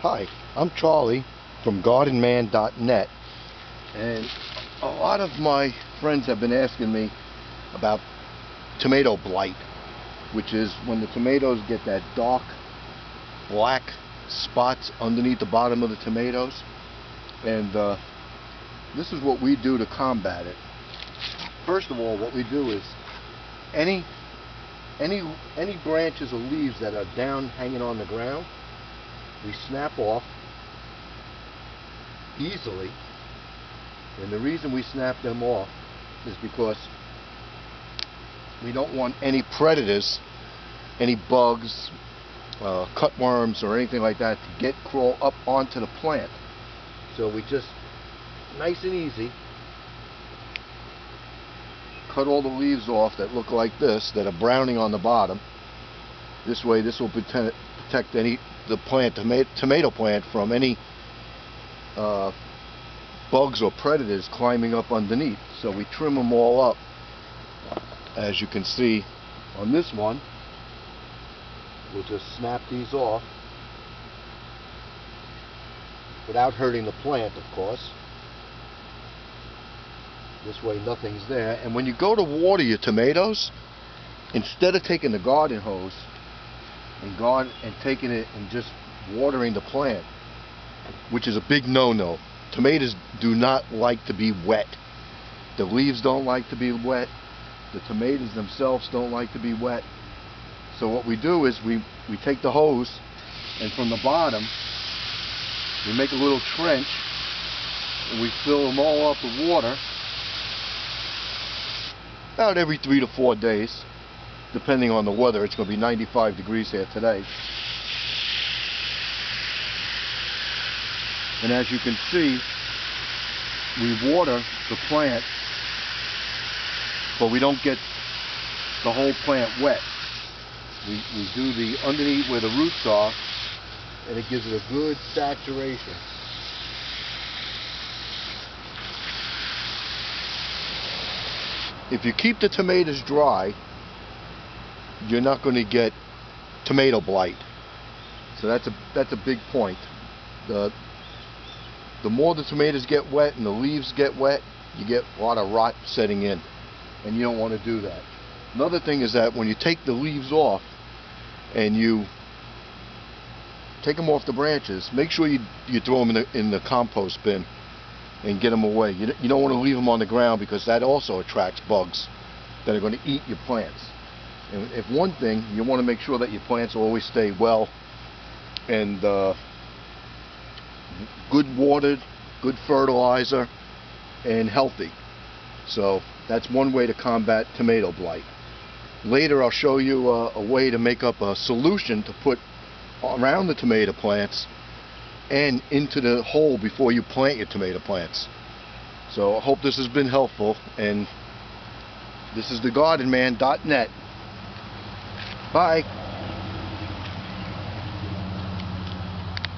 Hi, I'm Charlie from gardenman.net, and a lot of my friends have been asking me about tomato blight, which is when the tomatoes get that dark black spots underneath the bottom of the tomatoes, and this is what we do to combat it. First of all, what we do is any branches or leaves that are down hanging on the ground, we snap off easily. And the reason we snap them off is because we don't want any predators, any bugs, cutworms or anything like that to crawl up onto the plant. So we just nice and easy cut all the leaves off that look like this, that are browning on the bottom. This way, this will protect the tomato plant from any bugs or predators climbing up underneath. So we trim them all up, as you can see on this one. We'll just snap these off without hurting the plant, of course. This way nothing's there. And when you go to water your tomatoes, instead of taking the garden hose and taking it and just watering the plant, which is a big no-no. Tomatoes do not like to be wet. The leaves don't like to be wet. The tomatoes themselves don't like to be wet. So what we do is we take the hose, and from the bottom we make a little trench and we fill them all up with water about every 3 to 4 days, depending on the weather. It's going to be 95 degrees here today. And as you can see, we water the plant, but we don't get the whole plant wet. We do the underneath where the roots are, and it gives it a good saturation. If you keep the tomatoes dry, you're not going to get tomato blight. So that's a big point. The more the tomatoes get wet and the leaves get wet, you get a lot of rot setting in, and you don't want to do that. Another thing is that when you take the leaves off and you take them off the branches, make sure you throw them in the compost bin and get them away. You don't want to leave them on the ground, because that also attracts bugs that are going to eat your plants. And if one thing, you want to make sure that your plants always stay well and good watered, good fertilizer, and healthy. So that's one way to combat tomato blight. Later I'll show you a way to make up a solution to put around the tomato plants and into the hole before you plant your tomato plants. So I hope this has been helpful, and this is the gardenman.net. Bye.